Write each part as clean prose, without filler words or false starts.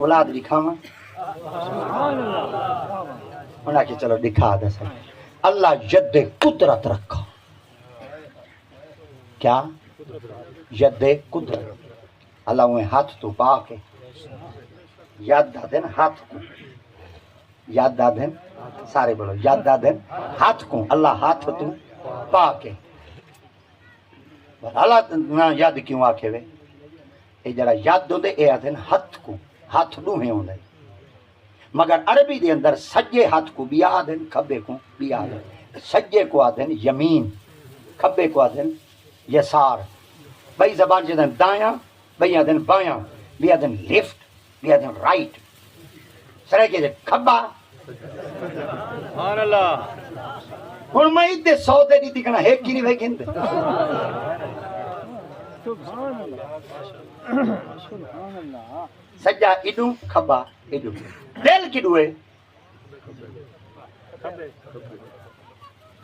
اولاد دکھاواں انہاں کہ چلو دکھا دے سر اللہ ید قدرت رکھا کیا ید قدرت اللہ انہیں ہاتھ تو پا کے یاد دا دن ہاتھ کو یاد دا دن سارے بولو یاد دا دن ہاتھ کو اللہ ہاتھ تو پا کے اللہ نہ یاد کیوں آکھے وے اے جڑا یاد دو دے اے آدھن ہاتھ کو ہاتھ دوہیں ہوں دے مگر عربی دے اندر سجے ہاتھ کو بھی آدھن کھبے کو بھی آدھن سجے کو آدھن یمین کھبے کو آدھن یسار بھائی زبان جدن دایاں بھائی آدھن بایاں بھی آدھن لیفٹ بھی آدھن رائٹ سرے کے جے کھبا سبحان اللہ ہن میں ادھے سو دے دی دکھنا ہے کی نہیں بھائی گھندے سبحان اللہ سبحان اللہ سجا ایڈوں کھبا ایڈوں دل کی دوئے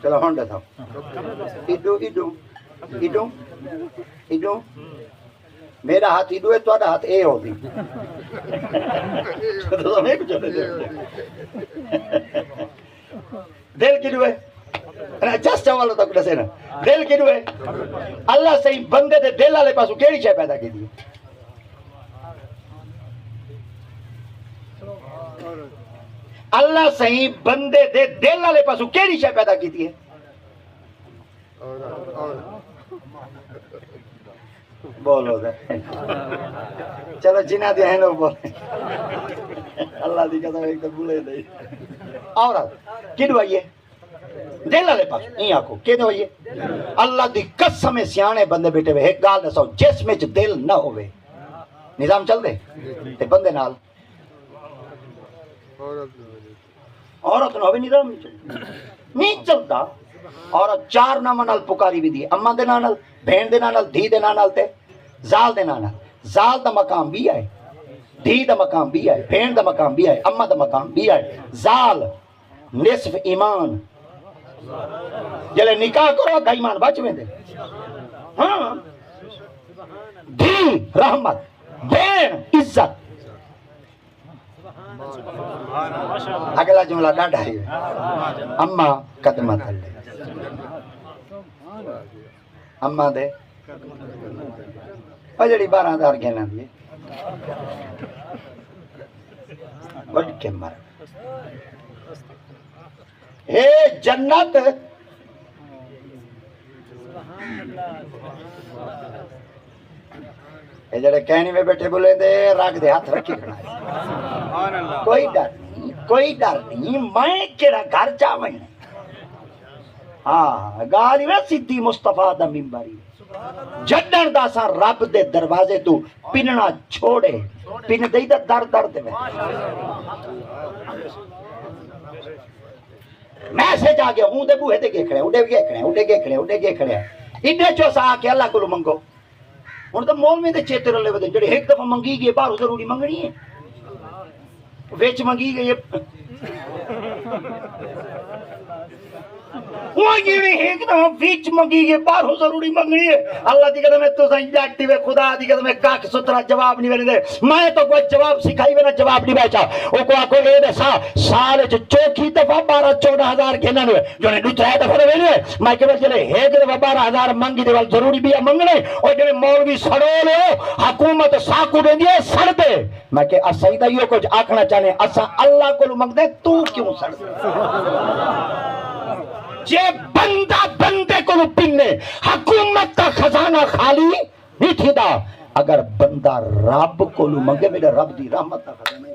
چلو ہونڈا تھا ایڈوں ایڈوں ایڈوں ایڈوں میرا ہاتھ ایڈوں ہے تو آدھا ہاتھ اے ہو بھی دل کی دوئے جس چوالو تک دسے نا دل کی دوئے اللہ صحیح بندے دے دل آلے پاسو کیڑی شے پیدا کی دیئے اللہ صحیح بندے دے دل والے پاسو کیڑی شے پیدا کیتی ہے بولو دے چلو جنہ دے ہیں لوگ بولے اللہ دی قسم ایک تو بھولے دے عورت کی دعائیے دل والے پاسو نہیں آکو کی دعائیے اللہ دی قسم سیانے بندے بیٹھے ہوئے ایک گال دسو جس میں دل نہ ہوئے نظام چل دے تے بندے نال عورت نہ ہوئے نظام نہیں چلتا عورت چار نامہ نال پکاری بھی دی اماں دے نال بہن دے نال دھی دے نال تے زال دے نال زال دا مقام بھی ہے دھی دا مقام بھی ہے بہن دا مقام بھی ہے اماں دا مقام بھی ہے زال نصف ایمان جلے نکاح کرو گا ایمان بچ میں دے ہاں دھی رحمت بہن عزت اگلا جملہ ڈاڈا ہے اماں قدمہ تھلے اماں دے اور جڑی 12,000 گھینا دیئے بڑھ کے مر اے جنت اے جڑے کہنی میں بیٹھے بولے دے راگ دے ہاتھ رکھی کھڑا ہے کوئی ڈر نہیں میں کیڑا گھر چاہیں ہاں گالی میں سیدھی مصطفیٰ دا ممبری جڈن دا سا رب دے دروازے تو پننا چھوڑے پن دئی دا در در دے میں سے جا گیا ہوں دے بوہے دے گے کھڑے اڈے گے کھڑے اڈے گے کھڑے اڈے گے کھڑے اڈے چو سا آکے اللہ کو منگو ہن تو مول میں دے چیتے رلے ودے جڑے ایک دفعہ منگی گئے باہر ضروری منگنی ہے ویچ منگی گئی ایک دم ویچ منگی گئے باہر ضروری منگنی ہے اللہ دی قدم ہے تو سائیں جاٹی وے خدا دی قدم ہے کاک سترہ جواب نہیں بنے دے میں تو کوئی جواب سکھائی وے نا جواب نہیں بیچا وہ کو آکو لے دے سال چوکی دفعہ 12-14,000 کے نانوے جو نے دوترہ دفعہ دے ویلے میں کہ بس جلے ایک دفعہ 12,000 منگی دے وال ضروری بھی منگنے اور جلے مولوی سڑو لے حکومت ساکو دے دیئے سڑ دے میں کہ اسیدہ یہ کچھ آکھنا چاہنے اسا اللہ کو منگ دے تو کیوں سڑ دے جے بندہ بندے کو پننے حکومت کا خزانہ خالی نہیں تھی دا اگر بندہ رب کو منگے میرے رب دی رحمت کا خزانہ